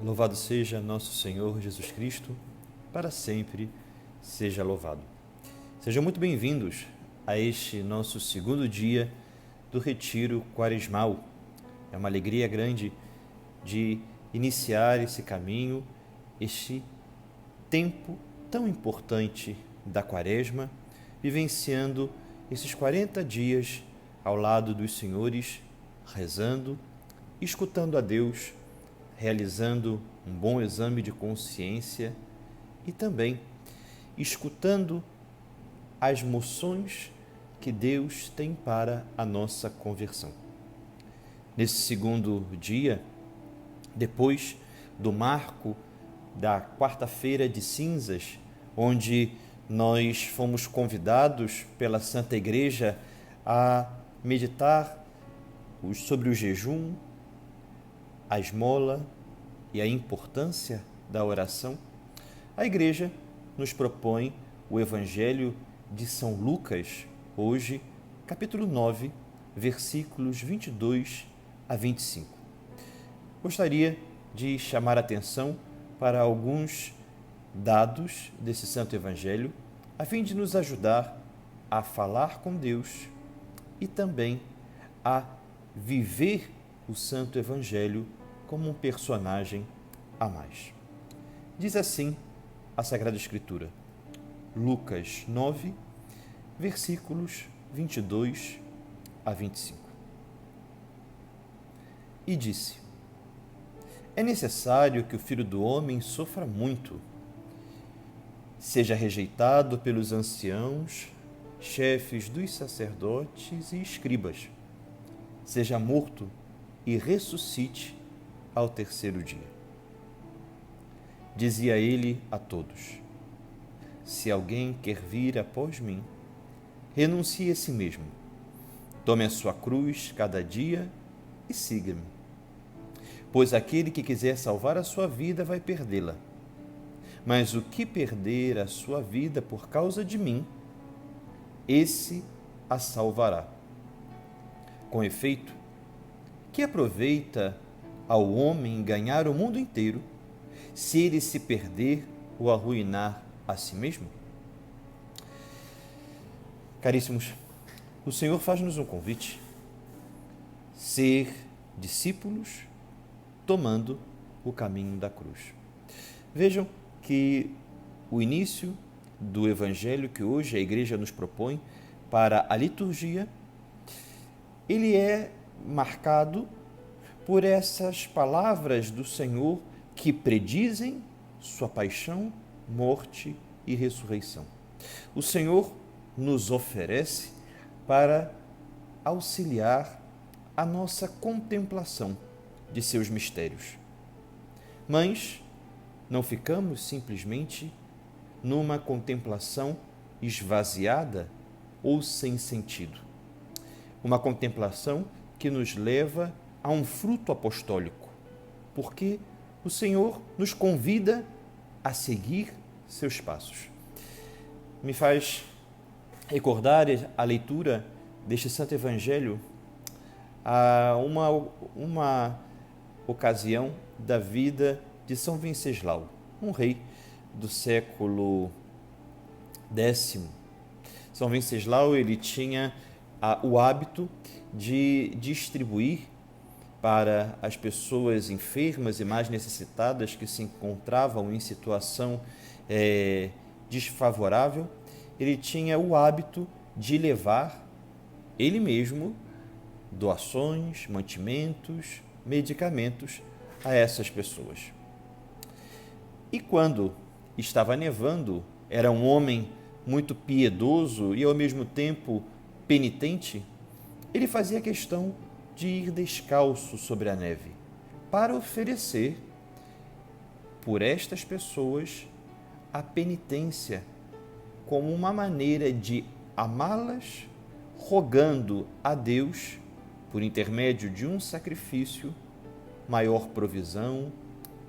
Louvado seja nosso Senhor Jesus Cristo, para sempre seja louvado. Sejam muito bem-vindos a este nosso segundo dia do Retiro Quaresmal. É uma alegria grande de iniciar esse caminho, este tempo tão importante da Quaresma, vivenciando esses 40 dias ao lado dos senhores, rezando, escutando a Deus, realizando um bom exame de consciência e também escutando as moções que Deus tem para a nossa conversão. Nesse segundo dia, depois do marco da quarta-feira de cinzas, onde nós fomos convidados pela Santa Igreja a meditar sobre o jejum, a esmola e a importância da oração, a Igreja nos propõe o Evangelho de São Lucas, hoje, capítulo 9, versículos 22 a 25. Gostaria de chamar a atenção para alguns dados desse Santo Evangelho, a fim de nos ajudar a falar com Deus e também a viver o Santo Evangelho como um personagem a mais. Diz assim a Sagrada Escritura, Lucas 9, versículos 22 a 25. E disse: É necessário que o Filho do Homem sofra muito, seja rejeitado pelos anciãos, chefes dos sacerdotes e escribas, seja morto e ressuscite ao terceiro dia. Dizia ele a todos: Se alguém quer vir após mim, renuncie a si mesmo, tome a sua cruz cada dia e siga-me. Pois aquele que quiser salvar a sua vida vai perdê-la, mas o que perder a sua vida por causa de mim, esse a salvará. Com efeito, que aproveita ao homem ganhar o mundo inteiro, se ele se perder ou arruinar a si mesmo? Caríssimos, o Senhor faz-nos um convite: ser discípulos tomando o caminho da cruz. Vejam que o início do Evangelho que hoje a Igreja nos propõe para a liturgia, ele é marcado por essas palavras do Senhor que predizem sua paixão, morte e ressurreição. O Senhor nos oferece para auxiliar a nossa contemplação de seus mistérios. Mas não ficamos simplesmente numa contemplação esvaziada ou sem sentido. Uma contemplação que nos leva a um fruto apostólico, porque o Senhor nos convida a seguir seus passos. Me faz recordar a leitura deste Santo Evangelho a uma ocasião da vida de São Venceslau, um rei do século X. São Venceslau, ele tinha o hábito de distribuir para as pessoas enfermas e mais necessitadas que se encontravam em situação desfavorável, ele tinha o hábito de levar ele mesmo doações, mantimentos, medicamentos a essas pessoas. E quando estava nevando, era um homem muito piedoso e ao mesmo tempo penitente, ele fazia questão de ir descalço sobre a neve para oferecer por estas pessoas a penitência como uma maneira de amá-las, rogando a Deus, por intermédio de um sacrifício, maior provisão,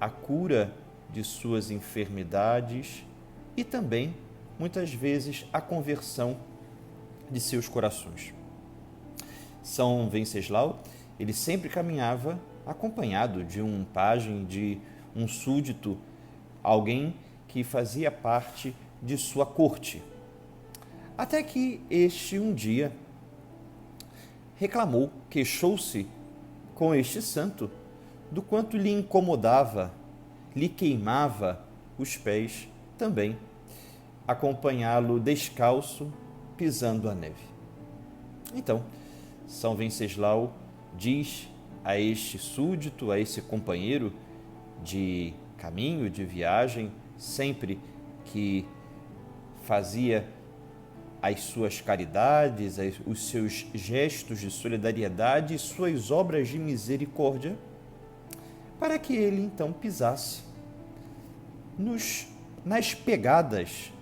a cura de suas enfermidades e também, muitas vezes, a conversão de seus corações. São Venceslau, ele sempre caminhava acompanhado de um pajem, de um súdito, alguém que fazia parte de sua corte. Até que este um dia reclamou, queixou-se com este santo do quanto lhe incomodava, lhe queimava os pés também, acompanhá-lo descalço, pisando a neve. Então, São Venceslau diz a este súdito, a esse companheiro de caminho, de viagem, sempre que fazia as suas caridades, os seus gestos de solidariedade e suas obras de misericórdia, para que ele então pisasse nas pegadas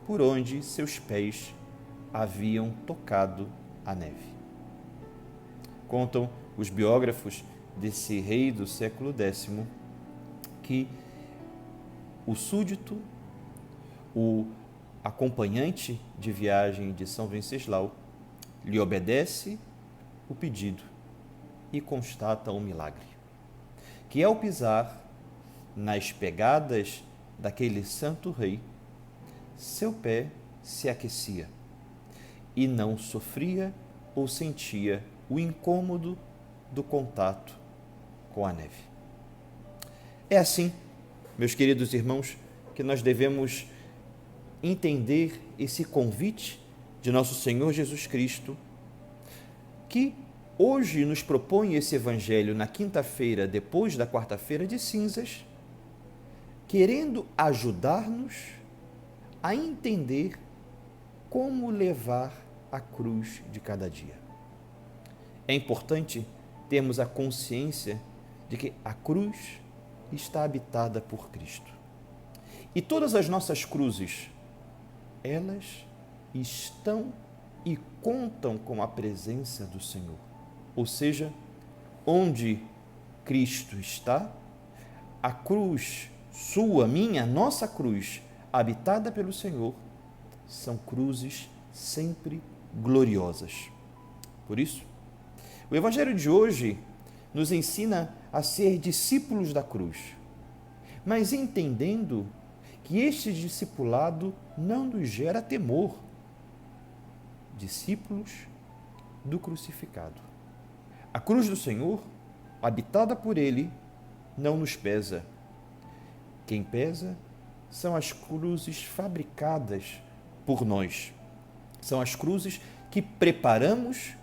por onde seus pés haviam tocado a neve. Contam os biógrafos desse rei do século X que o súdito, o acompanhante de viagem de São Venceslau, lhe obedece o pedido e constata um milagre, que ao pisar nas pegadas daquele santo rei, seu pé se aquecia e não sofria ou sentia o incômodo do contato com a neve. É assim, meus queridos irmãos, que nós devemos entender esse convite de nosso Senhor Jesus Cristo, que hoje nos propõe esse Evangelho na quinta-feira, depois da quarta-feira de cinzas, querendo ajudar-nos a entender como levar a cruz de cada dia. É importante termos a consciência de que a cruz está habitada por Cristo. E todas as nossas cruzes, elas estão e contam com a presença do Senhor. Ou seja, onde Cristo está, a cruz sua, minha, nossa cruz, habitada pelo Senhor, são cruzes sempre gloriosas. Por isso, o Evangelho de hoje nos ensina a ser discípulos da cruz, mas entendendo que este discipulado não nos gera temor. Discípulos do crucificado. A cruz do Senhor, habitada por Ele, não nos pesa. Quem pesa são as cruzes fabricadas por nós. São as cruzes que preparamos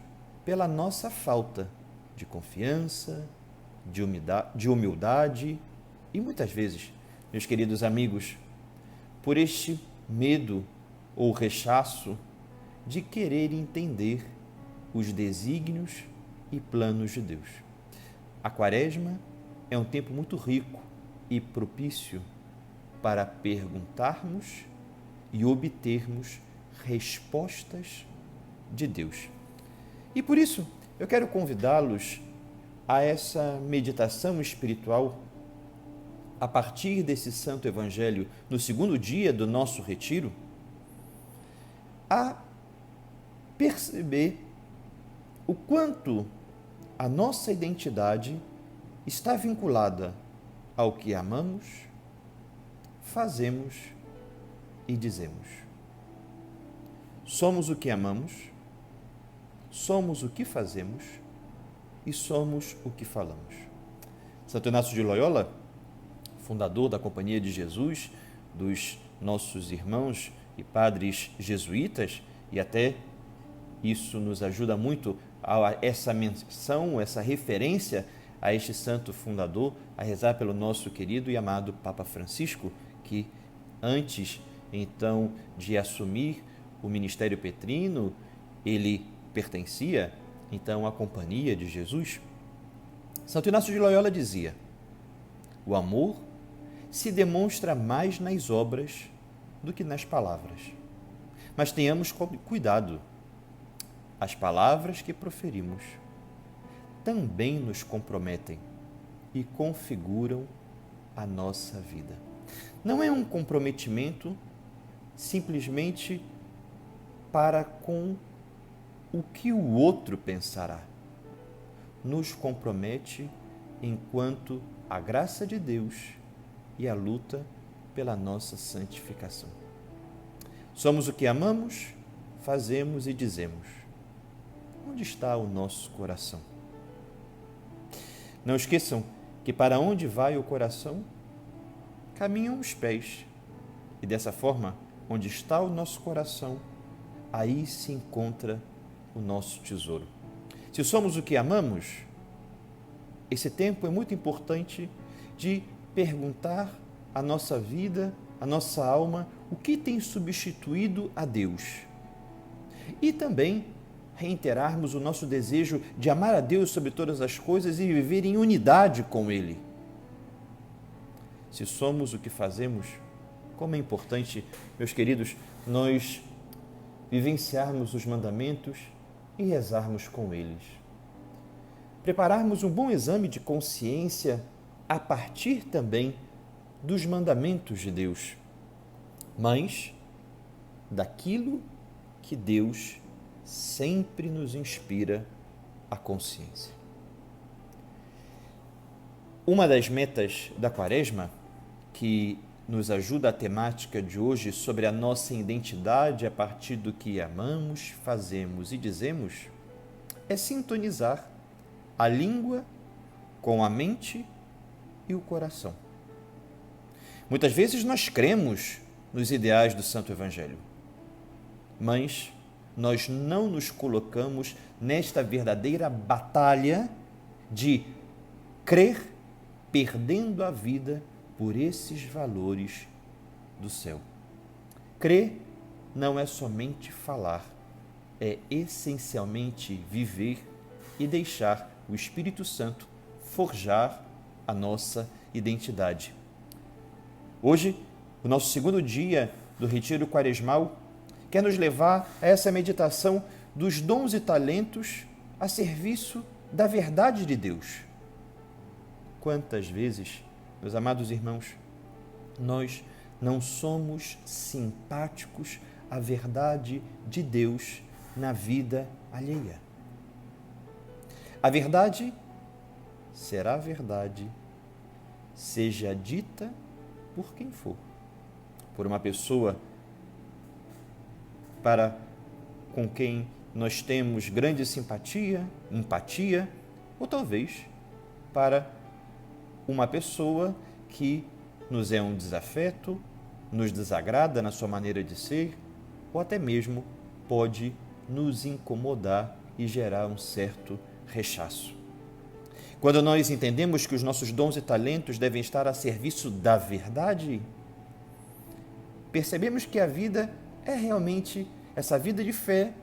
pela nossa falta de confiança, de humildade e muitas vezes, meus queridos amigos, por este medo ou rechaço de querer entender os desígnios e planos de Deus. A Quaresma é um tempo muito rico e propício para perguntarmos e obtermos respostas de Deus. E por isso, eu quero convidá-los a essa meditação espiritual a partir desse Santo Evangelho, no segundo dia do nosso retiro, a perceber o quanto a nossa identidade está vinculada ao que amamos, fazemos e dizemos. Somos o que amamos, somos o que fazemos e somos o que falamos. Santo Inácio de Loyola, fundador da Companhia de Jesus, dos nossos irmãos e padres jesuítas, e até isso nos ajuda muito a essa menção, essa referência a este santo fundador, a rezar pelo nosso querido e amado Papa Francisco, que antes, então, de assumir o ministério petrino, ele pertencia, então, à Companhia de Jesus. Santo Inácio de Loyola dizia: o amor se demonstra mais nas obras do que nas palavras. Mas tenhamos cuidado. As palavras que proferimos também nos comprometem e configuram a nossa vida. Não é um comprometimento simplesmente para com o que o outro pensará. Nos compromete enquanto a graça de Deus e a luta pela nossa santificação. Somos o que amamos, fazemos e dizemos. Onde está o nosso coração? Não esqueçam que para onde vai o coração, caminham os pés. E dessa forma, onde está o nosso coração, aí se encontra o nosso tesouro. Se somos o que amamos, esse tempo é muito importante de perguntar à nossa vida, à nossa alma, o que tem substituído a Deus. E também reiterarmos o nosso desejo de amar a Deus sobre todas as coisas e viver em unidade com Ele. Se somos o que fazemos, como é importante, meus queridos, nós vivenciarmos os mandamentos e rezarmos com eles. Prepararmos um bom exame de consciência a partir também dos mandamentos de Deus, mas daquilo que Deus sempre nos inspira a consciência. Uma das metas da Quaresma, que nos ajuda a temática de hoje sobre a nossa identidade a partir do que amamos, fazemos e dizemos, é sintonizar a língua com a mente e o coração. Muitas vezes nós cremos nos ideais do Santo Evangelho, mas nós não nos colocamos nesta verdadeira batalha de crer perdendo a vida por esses valores do céu. Crer não é somente falar, é essencialmente viver e deixar o Espírito Santo forjar a nossa identidade. Hoje, o nosso segundo dia do Retiro Quaresmal quer nos levar a essa meditação dos dons e talentos a serviço da verdade de Deus. Quantas vezes, meus amados irmãos, nós não somos simpáticos à verdade de Deus na vida alheia. A verdade será verdade, seja dita por quem for. Por uma pessoa com quem nós temos grande simpatia, empatia, ou talvez para uma pessoa que nos é um desafeto, nos desagrada na sua maneira de ser, ou até mesmo pode nos incomodar e gerar um certo rechaço. Quando nós entendemos que os nossos dons e talentos devem estar a serviço da verdade, percebemos que a vida é realmente essa vida de fé,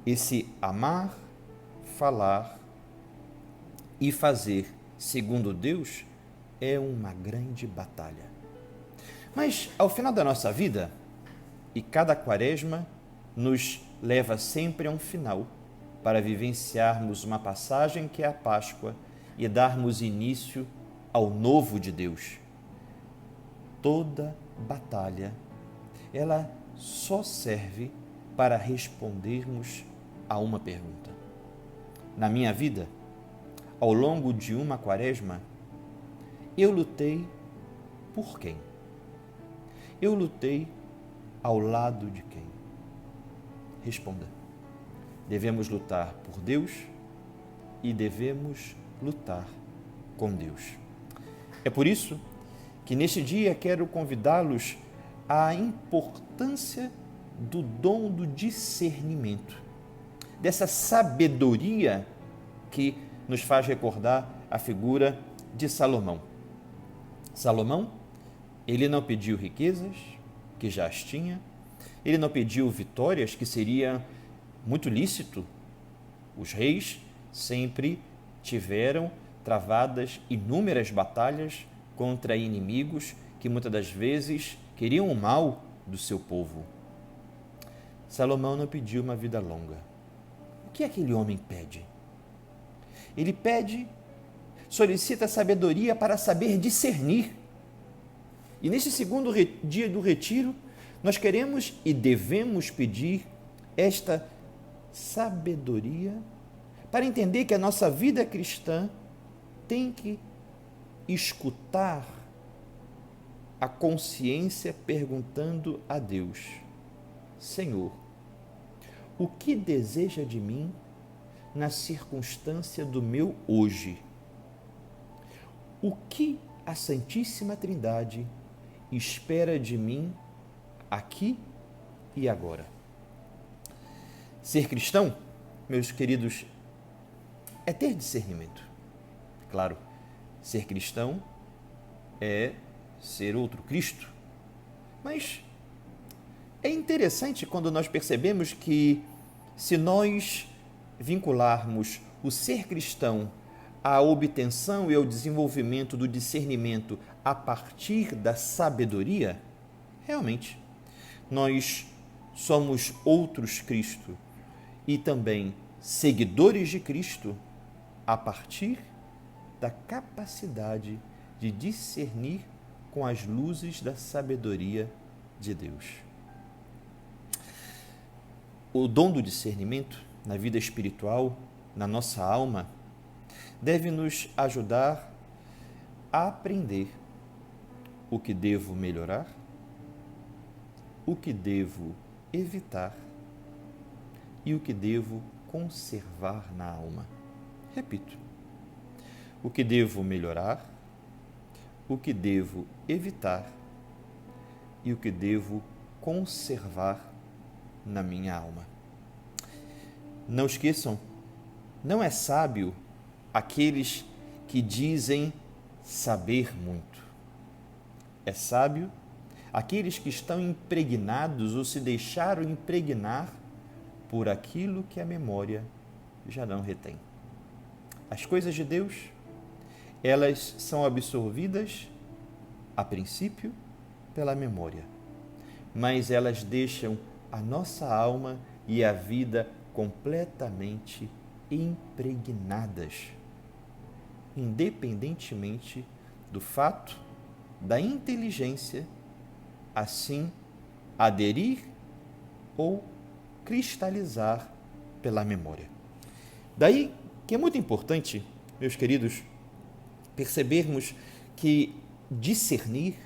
esse amar, falar e fazer segundo Deus é uma grande batalha. Mas ao final da nossa vida, e cada quaresma nos leva sempre a um final, para vivenciarmos uma passagem que é a Páscoa e darmos início ao novo de Deus. Toda batalha, ela só serve para respondermos a uma pergunta. Na minha vida, ao longo de uma quaresma, eu lutei por quem? Eu lutei ao lado de quem? Responda. Devemos lutar por Deus e devemos lutar com Deus. É por isso que neste dia quero convidá-los à importância do dom do discernimento, dessa sabedoria que nos faz recordar a figura de Salomão. Salomão, ele não pediu riquezas, que já as tinha, ele não pediu vitórias, que seria muito lícito. Os reis sempre tiveram travadas inúmeras batalhas contra inimigos que muitas das vezes queriam o mal do seu povo. Salomão não pediu uma vida longa. O que aquele homem pede? Ele solicita sabedoria para saber discernir. E nesse segundo dia do retiro, nós queremos e devemos pedir esta sabedoria para entender que a nossa vida cristã tem que escutar a consciência perguntando a Deus: Senhor, o que deseja de mim na circunstância do meu hoje? O que a Santíssima Trindade espera de mim aqui e agora? Ser cristão, meus queridos, é ter discernimento. Claro, ser cristão é ser outro Cristo. Mas é interessante quando nós percebemos que, se nós vincularmos o ser cristão à obtenção e ao desenvolvimento do discernimento a partir da sabedoria, realmente nós somos outros Cristo e também seguidores de Cristo a partir da capacidade de discernir com as luzes da sabedoria de Deus. O dom do discernimento na vida espiritual, na nossa alma, deve nos ajudar a aprender o que devo melhorar, o que devo evitar e o que devo conservar na alma. Repito, o que devo melhorar, o que devo evitar e o que devo conservar na minha alma. Não esqueçam, não é sábio aqueles que dizem saber muito. É sábio aqueles que estão impregnados ou se deixaram impregnar por aquilo que a memória já não retém. As coisas de Deus, elas são absorvidas, a princípio, pela memória, mas elas deixam a nossa alma e a vida completamente impregnadas, independentemente do fato da inteligência assim aderir ou cristalizar pela memória. Daí que é muito importante, meus queridos, percebermos que discernir,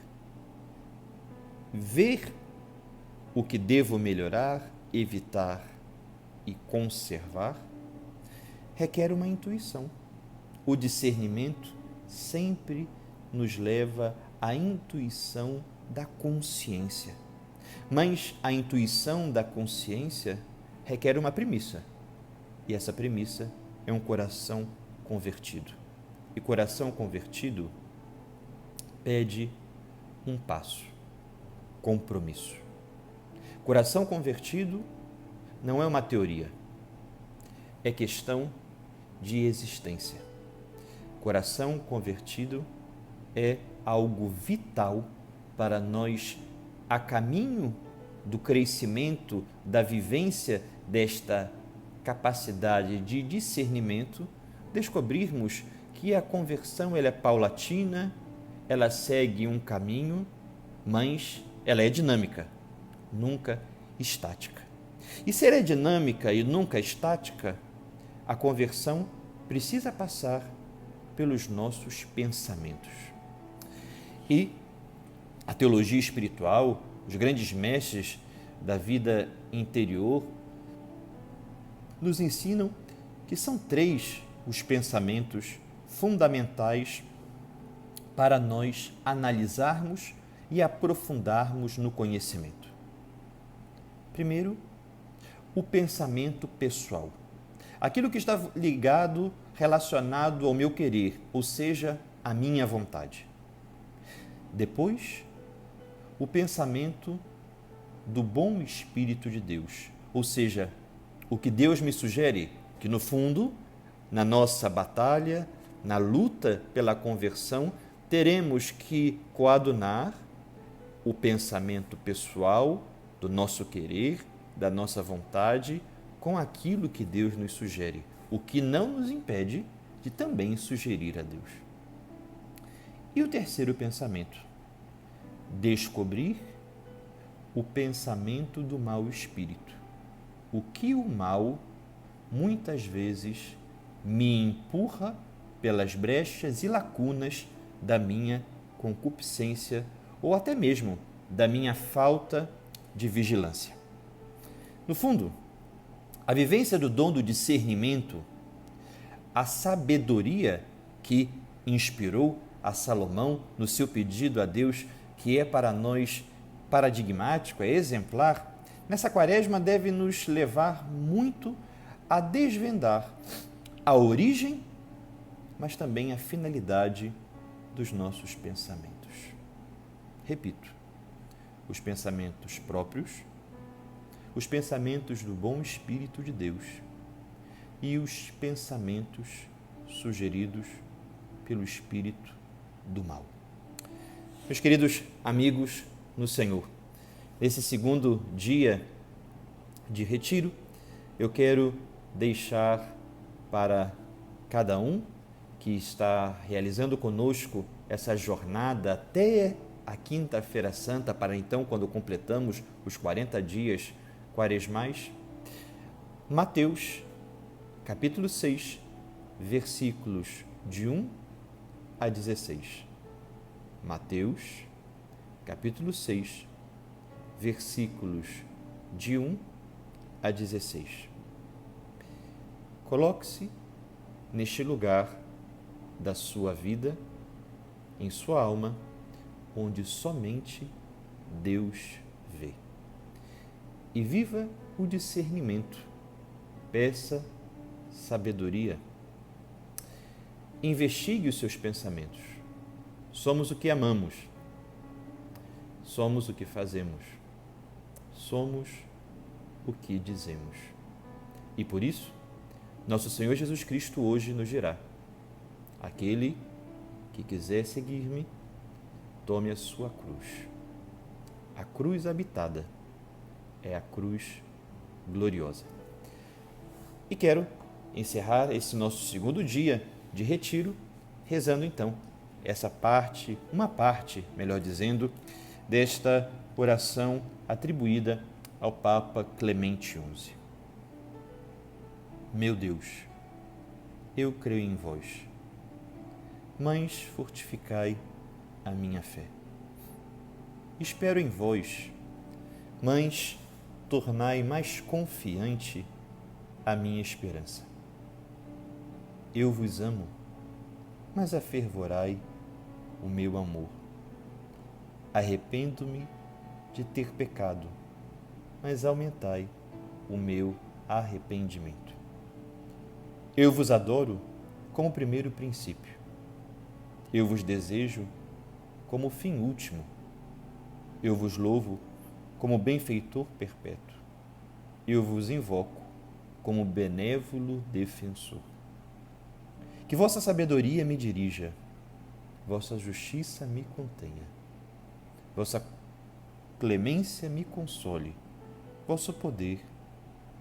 ver o que devo melhorar, evitar e conservar, requer uma intuição. O discernimento sempre nos leva à intuição da consciência. Mas a intuição da consciência requer uma premissa. E essa premissa é um coração convertido. E coração convertido pede um passo: compromisso. Coração convertido não é uma teoria, é questão de existência. Coração convertido é algo vital para nós, a caminho do crescimento, da vivência desta capacidade de discernimento, descobrirmos que a conversão ela é paulatina, ela segue um caminho, mas ela é dinâmica, nunca estática. E ser é dinâmica e nunca estática, a conversão precisa passar pelos nossos pensamentos. E a teologia espiritual, os grandes mestres da vida interior, nos ensinam que são 3 os pensamentos fundamentais para nós analisarmos e aprofundarmos no conhecimento. Primeiro, o pensamento pessoal. Aquilo que está ligado, relacionado ao meu querer, ou seja, à minha vontade. Depois, o pensamento do bom Espírito de Deus, ou seja, o que Deus me sugere, que no fundo, na nossa batalha, na luta pela conversão, teremos que coadunar o pensamento pessoal do nosso querer, da nossa vontade, com aquilo que Deus nos sugere, o que não nos impede de também sugerir a Deus. E o terceiro pensamento, descobrir o pensamento do mau espírito, o que o mal muitas vezes me empurra pelas brechas e lacunas da minha concupiscência ou até mesmo da minha falta de vigilância. No fundo, a vivência do dom do discernimento, a sabedoria que inspirou a Salomão no seu pedido a Deus, que é para nós paradigmático, é exemplar, nessa quaresma deve nos levar muito a desvendar a origem, mas também a finalidade dos nossos pensamentos. Repito, os pensamentos próprios, os pensamentos do bom Espírito de Deus e os pensamentos sugeridos pelo Espírito do mal. Meus queridos amigos no Senhor, nesse segundo dia de retiro, eu quero deixar para cada um que está realizando conosco essa jornada até a Quinta-feira Santa, para então, quando completamos os 40 dias quaresmais, Mateus, capítulo 6, versículos de 1 a 16. Mateus, capítulo 6, versículos de 1 a 16. Coloque-se neste lugar da sua vida, em sua alma, onde somente Deus vê. E viva o discernimento, peça sabedoria, investigue os seus pensamentos. Somos o que amamos, somos o que fazemos, somos o que dizemos. E por isso, nosso Senhor Jesus Cristo hoje nos dirá: aquele que quiser seguir-me, tome a sua cruz. A cruz habitada é a cruz gloriosa. E quero encerrar esse nosso segundo dia de retiro rezando então uma parte, melhor dizendo, desta oração atribuída ao Papa Clemente XI. Meu Deus, eu creio em vós, mas fortificai a minha fé. Espero em vós, mas tornai mais confiante a minha esperança. Eu vos amo, mas afervorai o meu amor. Arrependo-me de ter pecado, mas aumentai o meu arrependimento. Eu vos adoro como primeiro princípio. Eu vos desejo como fim último. Eu vos louvo como benfeitor perpétuo. Eu vos invoco como benévolo defensor. Que vossa sabedoria me dirija, vossa justiça me contenha, vossa clemência me console, vosso poder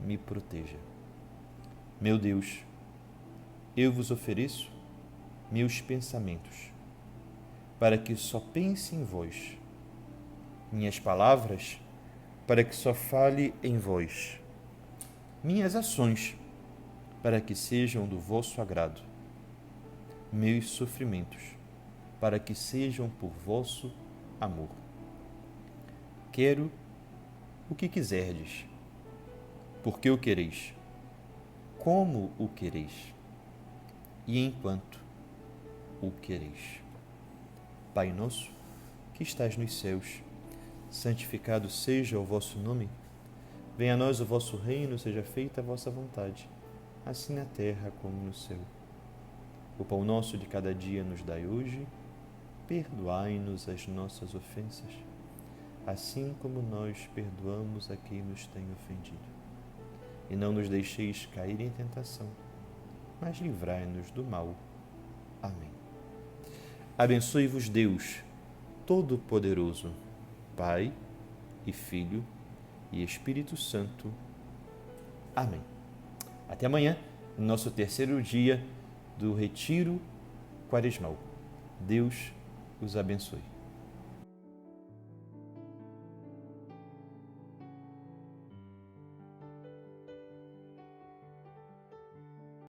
me proteja. Meu Deus, eu vos ofereço meus pensamentos, para que só pense em vós, minhas palavras, para que só fale em vós, minhas ações, para que sejam do vosso agrado, meus sofrimentos, para que sejam por vosso amor. Quero o que quiserdes, porque o quereis, como o quereis, e enquanto o quereis. Pai nosso, que estás nos céus, santificado seja o vosso nome. Venha a nós o vosso reino, seja feita a vossa vontade, assim na terra como no céu. O pão nosso de cada dia nos dai hoje, perdoai-nos as nossas ofensas, assim como nós perdoamos a quem nos tem ofendido. E não nos deixeis cair em tentação, mas livrai-nos do mal. Amém. Abençoe-vos Deus, Todo-Poderoso, Pai e Filho e Espírito Santo. Amém. Até amanhã, no nosso terceiro dia do Retiro Quaresmal. Deus os abençoe.